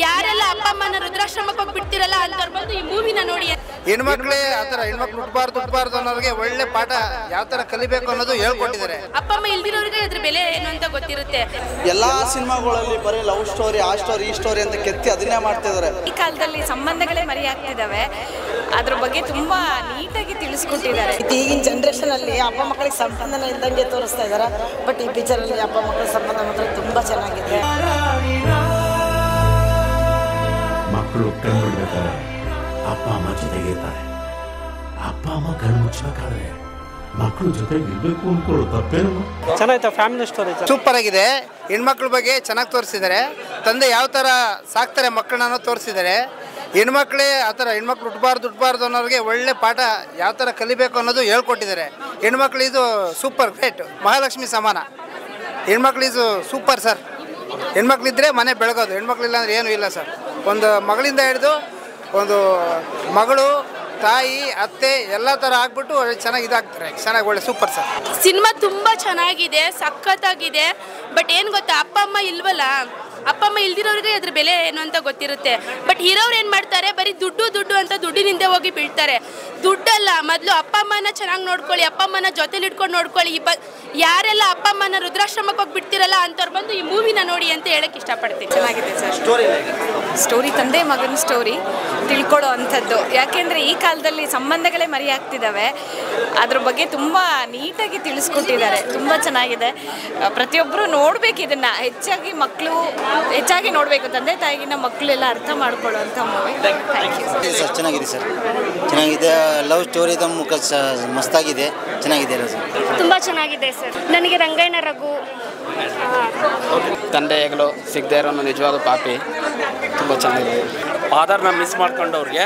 ಯಾರೆಲ್ಲ ಅಪ್ಪ ಅಮ್ಮನ ವೃದ್ಧಾಶ್ರಮಕ್ಕೆ ಹೋಗ್ಬಿಡ್ತಿರಲ್ಲ ಅಂತವ್ರು ಬಂದು ಈ ಮೂವಿನ ನೋಡಿ. ಹೆಣ್ಮಕ್ಳೇ ಆತರ ಹೆಣ್ಮಕ್ಳು ಹುಟ್ಟಬಾರ್ದು ಅನ್ನೋರಿಗೆ ಒಳ್ಳೆ ಪಾಠ ಯಾವ ತರ ಕಲಿಬೇಕು ಅನ್ನೋದು ಹೇಳ್ಕೊಟ್ಟಿದ್ದಾರೆ. ಅಪ್ಪ ಅಮ್ಮ ಇಲ್ದಿರೋರಿಗೆ ಅದ್ರ ಬೆಲೆ ಏನು ಅಂತ ಗೊತ್ತಿರುತ್ತೆ. ಎಲ್ಲಾ ಸಿನಿಮಾಗಳಲ್ಲಿ ಬರೀ ಲವ್ ಸ್ಟೋರಿ ಆ ಸ್ಟೋರಿ ಈ ಸ್ಟೋರಿ ಅಂತ ಕೆತ್ತಿ ಅದನ್ನೇ ಮಾಡ್ತಿದ್ದಾರೆ. ಈ ಕಾಲದಲ್ಲಿ ಸಂಬಂಧಗಳೇ ಮರೆಯಾಗ್ತಿದ್ದಾವೆ, ಅದ್ರ ಬಗ್ಗೆ ತುಂಬಾ ನೀಟಾಗಿ ತಿಳಿಸ್ಕೊಟ್ಟಿದ್ದಾರೆ. ಈಗಿನ ಜನರೇಷನ್ ಅಲ್ಲಿ ಅಪ್ಪ ಮಕ್ಕಳಿಗೆ ಸಂಬಂಧನ ಇದ್ದಂಗೆ ತೋರಿಸ್ತಾ ಇದ್ದಾರೆ. ಬಟ್ ಈ ಪಿಕ್ಚರ್ ಅಲ್ಲಿ ಅಪ್ಪ ಮಕ್ಕಳ ಸಂಬಂಧ ಮಾತ್ರ ತುಂಬಾ ಚೆನ್ನಾಗಿದೆ. ಮಕ್ಕಳು ಕಣ್ಣು ಬಿಡ್ಬೇಕಾದ್ರೆ ಅಪ್ಪ ಅಮ್ಮ ಜೊತೆಗೆ ಇರ್ತಾರೆ. ಅಪ್ಪ ಅಮ್ಮ ಕಣ್ಣು ಮುಚ್ಚಬೇಕಾದ್ರೆ ಮಕ್ಕಳು ಜೊತೆಗೆ ಇರ್ಬೇಕು ಅನ್ಕೊಳ್ಳೋ ತಪ್ಪೇನು? ಚೆನ್ನಾಯ್ತು, ಫ್ಯಾಮಿಲಿ ಸ್ಟೋರಿ ಸೂಪರ್ ಆಗಿದೆ. ಹೆಣ್ಮಕ್ಳ ಬಗ್ಗೆ ಚೆನ್ನಾಗಿ ತೋರಿಸಿದ್ದಾರೆ. ತಂದೆ ಯಾವ ತರ ಸಾಕ್ತಾರೆ ಮಕ್ಕಳನ್ನ ತೋರಿಸಿದ್ದಾರೆ. ಹೆಣ್ಮಕ್ಳೇ ಆ ಥರ ಹೆಣ್ಮಕ್ಳು ಹುಟ್ಟಬಾರ್ದು ಅನ್ನೋರಿಗೆ ಒಳ್ಳೆ ಪಾಠ ಯಾವ ಥರ ಕಲಿಬೇಕು ಅನ್ನೋದು ಹೇಳ್ಕೊಟ್ಟಿದ್ದಾರೆ. ಹೆಣ್ಮಕ್ಳು ಇದು ಸೂಪರ್ ಗ್ರೇಟ್, ಮಹಾಲಕ್ಷ್ಮಿ ಸಮಾನ. ಹೆಣ್ಮಕ್ಳು ಇದು ಸೂಪರ್ ಸರ್. ಹೆಣ್ಮಕ್ಳಿದ್ರೆ ಮನೆ ಬೆಳಗೋದು, ಹೆಣ್ಮಕ್ಳಿಲ್ಲ ಅಂದರೆ ಏನೂ ಇಲ್ಲ ಸರ್. ಒಂದು ಮಗಳಿಂದ ಹಿಡಿದು ಒಂದು ಮಗಳು ತಾಯಿ ಅತ್ತೆ ಎಲ್ಲ ಥರ ಆಗ್ಬಿಟ್ಟು ಚೆನ್ನಾಗಿ ಇದಾಗ್ತಾರೆ. ಚೆನ್ನಾಗಿ ಒಳ್ಳೆ ಸೂಪರ್ ಸರ್. ಸಿನಿಮಾ ತುಂಬ ಚೆನ್ನಾಗಿದೆ, ಸಖತ್ತಾಗಿದೆ. ಬಟ್ ಏನು ಗೊತ್ತಾ, ಅಪ್ಪ ಅಮ್ಮ ಇಲ್ವಲ್ಲ, ಅಪ್ಪ ಅಮ್ಮ ಇಲ್ದಿರೋರಿಗೆ ಅದ್ರ ಬೆಲೆ ಏನು ಅಂತ ಗೊತ್ತಿರುತ್ತೆ. ಬಟ್ ಹೀರೋರು ಏನು ಮಾಡ್ತಾರೆ, ಬರೀ ದುಡ್ಡು ಅಂತ ದುಡ್ಡಿನಿಂದ ಹೋಗಿ ಬೀಳ್ತಾರೆ. ದುಡ್ಡಲ್ಲ, ಮೊದಲು ಅಪ್ಪ ಅಮ್ಮನ ಚೆನ್ನಾಗಿ ನೋಡ್ಕೊಳ್ಳಿ, ಅಪ್ಪ ಅಮ್ಮನ ಜೊತೆಲಿ ಇಟ್ಕೊಂಡು ನೋಡ್ಕೊಳ್ಳಿ. ಯಾರೆಲ್ಲ ಅಪ್ಪ ಅಮ್ಮನ ವೃದ್ಧಾಶ್ರಮಕ್ಕೆ ಹೋಗ್ಬಿಡ್ತಿರಲ್ಲ ಅಂತವ್ರು ಬಂದು ಈ ಮೂವಿನ ನೋಡಿ ಅಂತ ಹೇಳಕ್ಕೆ ಇಷ್ಟಪಡ್ತೀನಿ. ಚೆನ್ನಾಗಿದೆ ಸರ್. ಸ್ಟೋರಿ ತಂದೆ ಮಗನ ಸ್ಟೋರಿ ತಿಳ್ಕೊಳ್ಳೋ ಅಂಥದ್ದು. ಯಾಕೆಂದರೆ ಈ ಕಾಲದಲ್ಲಿ ಸಂಬಂಧಗಳೇ ಮರೆಯಾಗ್ತಿದ್ದಾವೆ, ಅದ್ರ ಬಗ್ಗೆ ತುಂಬ ನೀಟಾಗಿ ತಿಳಿಸ್ಕೊಟ್ಟಿದ್ದಾರೆ. ತುಂಬ ಚೆನ್ನಾಗಿದೆ. ಪ್ರತಿಯೊಬ್ಬರು ನೋಡಬೇಕು ಇದನ್ನು. ಹೆಚ್ಚಾಗಿ ನೋಡಬೇಕು. ತಂದೆ ತಾಯಿಗಿನ ಮಕ್ಕಳೆಲ್ಲ ಅರ್ಥ ಮಾಡ್ಕೊಳ್ಳೋವಂಥ ಮೂವಿ. Thank you sir. ಚೆನ್ನಾಗಿದೆ ಸರ್, ಚೆನ್ನಾಗಿದೆ. ಲವ್ ಸ್ಟೋರಿ ಮುಖ ಮಸ್ತಾಗಿದೆ, ಚೆನ್ನಾಗಿದೆ ಸರ್. ತುಂಬ ಚೆನ್ನಾಗಿದೆ ಸರ್. ನನಗೆ ರಂಗಾಯಣ ರಘು ತಂದೆ ಹೆಗಲು ಸಿಗದೇ ಇರೋ ನಿಜವಾದ ಪಾಪಿ ತುಂಬ ಚೆನ್ನಾಗಿದೆ. ಫಾದರ್ನ ಮಿಸ್ ಮಾಡ್ಕೊಂಡವ್ರಿಗೆ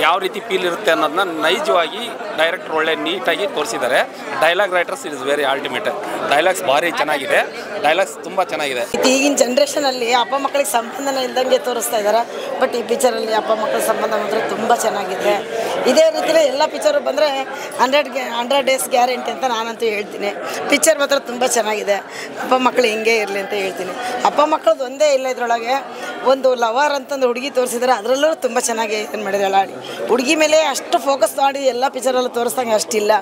ಯಾವ ರೀತಿ ಫೀಲ್ ಇರುತ್ತೆ ಅನ್ನೋದನ್ನ ನೈಜವಾಗಿ ಡೈರೆಕ್ಟರ್ ಒಳ್ಳೆ ನೀಟಾಗಿ ತೋರಿಸಿದ್ದಾರೆ. Dialogue writers is very ultimate. Dialogues ಭಾರಿ ಚೆನ್ನಾಗಿದೆ, ಡೈಲಾಗ್ಸ್ ತುಂಬ ಚೆನ್ನಾಗಿದೆ. ಈಗಿನ ಜನರೇಷನ್ ಅಲ್ಲಿ ಅಪ್ಪ ಮಕ್ಕಳಿಗೆ ಸಂಬಂಧನ ಇದ್ದಂಗೆ ತೋರಿಸ್ತಾ ಇದ್ದಾರೆ. ಬಟ್ ಈ ಪಿಕ್ಚರ್ ಅಲ್ಲಿ ಅಪ್ಪ ಮಕ್ಕಳ ಸಂಬಂಧ ಮಾತ್ರ ತುಂಬ ಚೆನ್ನಾಗಿದೆ. ಇದೇ ರೀತಿಯಲ್ಲಿ ಎಲ್ಲ ಪಿಕ್ಚರು ಬಂದರೆ 100 ಡೇಸ್ ಗ್ಯಾರಂಟಿ ಅಂತ ನಾನಂತೂ ಹೇಳ್ತೀನಿ. ಪಿಕ್ಚರ್ ಮಾತ್ರ ತುಂಬ ಚೆನ್ನಾಗಿದೆ. ಅಪ್ಪ ಮಕ್ಕಳು ಹಿಂಗೆ ಇರಲಿ ಅಂತ ಹೇಳ್ತೀನಿ. ಅಪ್ಪ ಮಕ್ಕಳದ್ದು ಒಂದೇ ಇಲ್ಲ, ಇದರೊಳಗೆ ಒಂದು ಲವರ್ ಅಂತಂದು ಹುಡುಗಿ ತೋರಿಸಿದ್ರೆ ಅದರಲ್ಲೂ ತುಂಬ ಚೆನ್ನಾಗಿ ಏನು ಮಾಡಿದ್ರಲ್ಲ. ಹುಡುಗಿ ಮೇಲೆ ಅಷ್ಟು ಫೋಕಸ್ ಮಾಡಿ ಎಲ್ಲ ಪಿಕ್ಚರಲ್ಲೂ ತೋರಿಸ್ದಂಗೆ ಅಷ್ಟಿಲ್ಲ.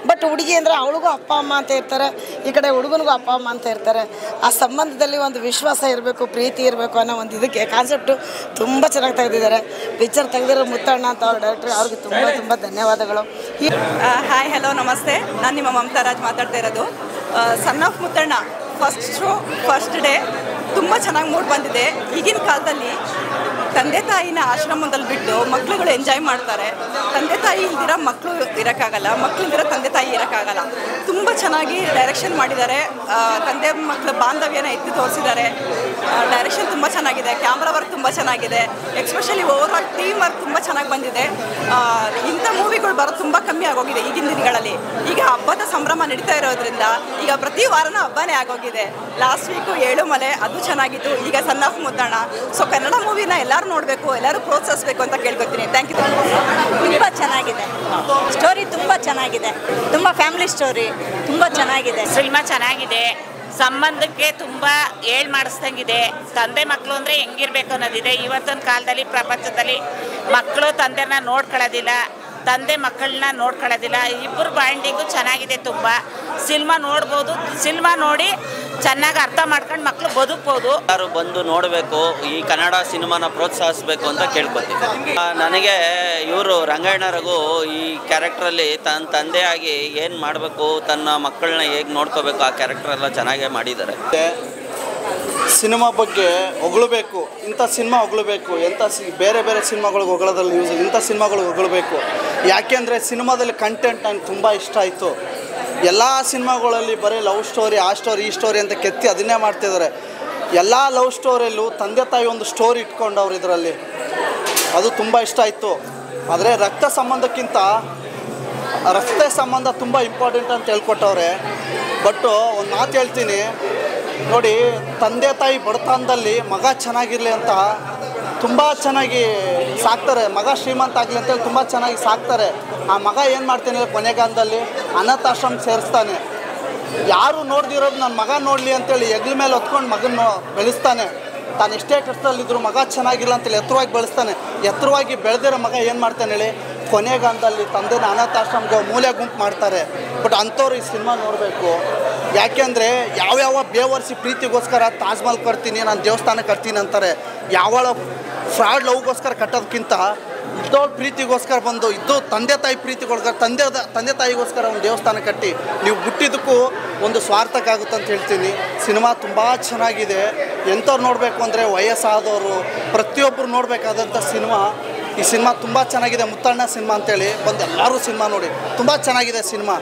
ಬಟ್ ಹುಡುಗಿ ಅಂದರೆ ಅವಳಿಗೂ ಅಪ್ಪ ಅಮ್ಮ ಅಂತ ಇರ್ತಾರೆ, ಈ ಕಡೆ ಹುಡುಗನಿಗೂ ಅಪ್ಪ ಅಮ್ಮ ಅಂತ ಇರ್ತಾರೆ. ಆ ಸಂಬಂಧದಲ್ಲಿ ಒಂದು ವಿಶ್ವಾಸ ಇರಬೇಕು, ಪ್ರೀತಿ ಇರಬೇಕು ಅನ್ನೋ ಒಂದು ಇದಕ್ಕೆ ಕಾನ್ಸೆಪ್ಟು ತುಂಬ ಚೆನ್ನಾಗಿ ತೆಗೆದಿದ್ದಾರೆ. ಪಿಕ್ಚರ್ ತೆಗೆದಿರೋ ಮುತ್ತಣ್ಣ ಅಂತ ಅವ್ರ ಡೈರೆಕ್ಟ್ರ್, ಅವ್ರಿಗೆ ತುಂಬ ಧನ್ಯವಾದಗಳು. ಹಾಯ್, ಹಲೋ, ನಮಸ್ತೆ. ನಾನು ನಿಮ್ಮ ಮಮತಾ ರಾಜ್ ಮಾತಾಡ್ತಾ ಇರೋದು. Son of Muthanna first show first day ತುಂಬ ಚೆನ್ನಾಗಿ ಮೂಡ್ ಬಂದಿದೆ. ಈಗಿನ ಕಾಲದಲ್ಲಿ ತಂದೆ ತಾಯಿನ ಆಶ್ರಮದಲ್ಲಿ ಬಿಟ್ಟು ಮಕ್ಕಳುಗಳು ಎಂಜಾಯ್ ಮಾಡ್ತಾರೆ. ತಂದೆ ತಾಯಿ ಇಲ್ದಿರೋ ಮಕ್ಕಳು ಇರೋಕ್ಕಾಗಲ್ಲ, ಮಕ್ಕಳಿಲ್ದಿರೋ ತಂದೆ ತಾಯಿ ಇರೋಕ್ಕಾಗಲ್ಲ. ತುಂಬ ಚೆನ್ನಾಗಿ ಡೈರೆಕ್ಷನ್ ಮಾಡಿದ್ದಾರೆ. ತಂದೆ ಮಕ್ಕಳ ಬಾಂಧವ್ಯನ ಎತ್ತಿ ತೋರಿಸಿದ್ದಾರೆ. ಡೈರೆಕ್ಷನ್ ತುಂಬ ಚೆನ್ನಾಗಿದೆ. ಕ್ಯಾಮ್ರಾ ವರ್ಕ್ ತುಂಬ ಚೆನ್ನಾಗಿದೆ. Especially over all team work ತುಂಬ ಚೆನ್ನಾಗಿ ಬಂದಿದೆ. ಇಂಥ ಮೂವಿಗಳು ಬರೋದು ತುಂಬ ಕಮ್ಮಿ ಆಗೋಗಿದೆ ಈಗಿನ ದಿನಗಳಲ್ಲಿ. ಈಗ ಹಬ್ಬದ ಸಂಭ್ರಮ ನಡೀತಾ ಇರೋದ್ರಿಂದ ಈಗ ಪ್ರತಿ ವಾರನೂ ಹಬ್ಬನೇ ಆಗೋಗಿದೆ. ಲಾಸ್ಟ್ ವೀಕು 7 ಮಲೆ ಅದು ಚೆನ್ನಾಗಿತ್ತು. ಈಗ son of Muttanna. So Kannada ಮೂವಿನ ಎಲ್ಲರೂ ನೋಡಬೇಕು, ಎಲ್ಲರೂ ಪ್ರೋತ್ಸಾಹಿಸಬೇಕು ಅಂತ ಕೇಳ್ಕೊತೀನಿ. Thank you. ತುಂಬ ಚೆನ್ನಾಗಿದೆ. ಸ್ಟೋರಿ ತುಂಬ ಚೆನ್ನಾಗಿದೆ. ತುಂಬ ಫ್ಯಾಮಿಲಿ ಸ್ಟೋರಿ ತುಂಬ ಚೆನ್ನಾಗಿದೆ. ಸಿನಿಮಾ ಚೆನ್ನಾಗಿದೆ. ಸಂಬಂಧಕ್ಕೆ ತುಂಬ ಮಾಡಿಸ್ದಂಗಿದೆ. ತಂದೆ ಮಕ್ಕಳು ಅಂದರೆ ಹೆಂಗಿರ್ಬೇಕು ಅನ್ನೋದಿದೆ. ಇವತ್ತಿನ ಕಾಲದಲ್ಲಿ ಪ್ರಪಂಚದಲ್ಲಿ ಮಕ್ಕಳು ತಂದೆನ ನೋಡ್ಕೊಳ್ಳೋದಿಲ್ಲ, ತಂದೆ ಮಕ್ಕಳನ್ನ ನೋಡ್ಕೊಳ್ಳೋದಿಲ್ಲ. ಇಬ್ಬರು ಬಾಂಡಿಂಗು ಚೆನ್ನಾಗಿದೆ. ತುಂಬ ಸಿನಿಮಾ ನೋಡ್ಬೋದು. ಸಿನಿಮಾ ನೋಡಿ ಚೆನ್ನಾಗಿ ಅರ್ಥ ಮಾಡ್ಕೊಂಡು ಮಕ್ಕಳು ಬದುಕ್ಬೋದು. ಯಾರು ಬಂದು ನೋಡಬೇಕು, ಈ ಕನ್ನಡ ಸಿನಿಮಾನ ಪ್ರೋತ್ಸಾಹಿಸಬೇಕು ಅಂತ ಕೇಳ್ಕೊತೀನಿ. ನನಗೆ ಇವರು ರಂಗಾಯಣ ರಘು ಈ ಕ್ಯಾರೆಕ್ಟ್ರಲ್ಲಿ ತನ್ನ ತಂದೆಯಾಗಿ ಏನು ಮಾಡಬೇಕು, ತನ್ನ ಮಕ್ಕಳನ್ನ ಹೇಗೆ ನೋಡ್ಕೋಬೇಕು, ಆ ಕ್ಯಾರೆಕ್ಟರ್ ಎಲ್ಲ ಚೆನ್ನಾಗೇ ಮಾಡಿದ್ದಾರೆ. ಸಿನಿಮಾ ಬಗ್ಗೆ ಹೊಗಳಬೇಕು, ಇಂಥ ಸಿನಿಮಾ ಹೊಗಳಬೇಕು. ಬೇರೆ ಸಿನಿಮಾಗಳಿಗೆ ಹೊಗಳೋದ್ರಲ್ಲಿ ಯೂಸ್, ಇಂಥ ಸಿನಿಮಾಗಳಿಗೆ ಹೊಗಳಬೇಕು. ಯಾಕೆಂದರೆ ಸಿನಿಮಾದಲ್ಲಿ ಕಂಟೆಂಟ್ ನನಗೆ ತುಂಬ ಇಷ್ಟ ಆಯಿತು. ಎಲ್ಲ ಸಿನಿಮಾಗಳಲ್ಲಿ ಬರೀ ಲವ್ ಸ್ಟೋರಿ ಆ ಸ್ಟೋರಿ ಈ ಸ್ಟೋರಿ ಅಂತ ಕೆತ್ತಿ ಅದನ್ನೇ ಮಾಡ್ತಿದ್ದಾರೆ. ಎಲ್ಲ ಲವ್ ಸ್ಟೋರಿಯಲ್ಲೂ ತಂದೆ ತಾಯಿ ಒಂದು ಸ್ಟೋರಿ ಇಟ್ಕೊಂಡವ್ರು ಇದರಲ್ಲಿ, ಅದು ತುಂಬ ಇಷ್ಟ ಆಯಿತು. ಆದರೆ ರಕ್ತ ಸಂಬಂಧಕ್ಕಿಂತ ರಕ್ತ ಸಂಬಂಧ ತುಂಬ ಇಂಪಾರ್ಟೆಂಟ್ ಅಂತ ಹೇಳ್ಕೊಟ್ಟವ್ರೆ. ಬಟ್ಟು ಒಂದು ಮಾತು ಹೇಳ್ತೀನಿ ನೋಡಿ, ತಂದೆ ತಾಯಿ ಬಡತನದಲ್ಲಿ ಮಗ ಚೆನ್ನಾಗಿರಲಿ ಅಂತ ತುಂಬ ಚೆನ್ನಾಗಿ ಸಾಕ್ತಾರೆ. ಮಗ ಶ್ರೀಮಂತ ಆಗಲಿ ಅಂತೇಳಿ ತುಂಬ ಚೆನ್ನಾಗಿ ಸಾಕ್ತಾರೆ. ಆ ಮಗ ಏನು ಮಾಡ್ತಾನೆ ಕೊನೆಗಾಲದಲ್ಲಿ ಅನಾಥಾಶ್ರಮ ಸೇರಿಸ್ತಾನೆ. ಯಾರು ನೋಡ್ದಿರೋದು ನನ್ನ ಮಗ ನೋಡಲಿ ಅಂತೇಳಿ ಹೆಗ್ಲ ಮೇಲೆ ಹೊತ್ಕೊಂಡು ಮಗನ ಬೆಳೆಸ್ತಾನೆ. ತಾನು ಎಷ್ಟೇ ಕಷ್ಟದಲ್ಲಿದ್ದರೂ ಮಗ ಚೆನ್ನಾಗಿಲ್ಲ ಅಂತೇಳಿ ಎತ್ತರವಾಗಿ ಬೆಳೆಸ್ತಾನೆ. ಎತ್ತರವಾಗಿ ಬೆಳೆದಿರೋ ಮಗ ಏನು ಮಾಡ್ತಾನೆ ಹೇಳಿ, ಕೊನೆಗಾಲದಲ್ಲಿ ತಂದೆನ ಅನಾಥಾಶ್ರಮಕ್ಕೆ ಮೂಲೆ ಗುಂಪು ಮಾಡ್ತಾರೆ. ಬಟ್ ಅಂಥವ್ರು ಈ ಸಿನಿಮಾ ನೋಡಬೇಕು. ಯಾಕೆಂದರೆ ಯಾವ್ಯಾವ ಬೇವರ್ಸಿ ಪ್ರೀತಿಗೋಸ್ಕರ ತಾಜ್ ಮಹಲ್ ಕಟ್ತೀನಿ, ನಾನು ದೇವಸ್ಥಾನ ಕಟ್ತೀನಿ ಅಂತಾರೆ. ಯಾವಳ ಫ್ರಾಡ್ ಲವ್ಗೋಸ್ಕರ ಕಟ್ಟೋದಕ್ಕಿಂತ ಇದ್ದೋಳ ಪ್ರೀತಿಗೋಸ್ಕರ ಬಂದು ಇದ್ದು ತಂದೆ ತಾಯಿ ಪ್ರೀತಿಗೋಸ್ಕರ ತಂದೆ ತಾಯಿಗೋಸ್ಕರ ಒಂದು ದೇವಸ್ಥಾನ ಕಟ್ಟಿ ನೀವು ಬಿಟ್ಟಿದ್ದಕ್ಕೂ ಒಂದು ಸ್ವಾರ್ಥಕ್ಕಾಗುತ್ತೆ ಅಂತ ಹೇಳ್ತೀನಿ. ಸಿನಿಮಾ ತುಂಬ ಚೆನ್ನಾಗಿದೆ. ಎಂಥವ್ರು ನೋಡಬೇಕು ಅಂದರೆ ವಯಸ್ಸಾದವರು ಪ್ರತಿಯೊಬ್ಬರು ನೋಡಬೇಕಾದಂಥ ಸಿನಿಮಾ. ಈ ಸಿನಿಮಾ ತುಂಬ ಚೆನ್ನಾಗಿದೆ. ಮುತ್ತಣ್ಣ ಸಿನಿಮಾ ಅಂತೇಳಿ ಬಂದು ಎಲ್ಲರೂ ಸಿನಿಮಾ ನೋಡಿ, ತುಂಬ ಚೆನ್ನಾಗಿದೆ ಸಿನಿಮಾ.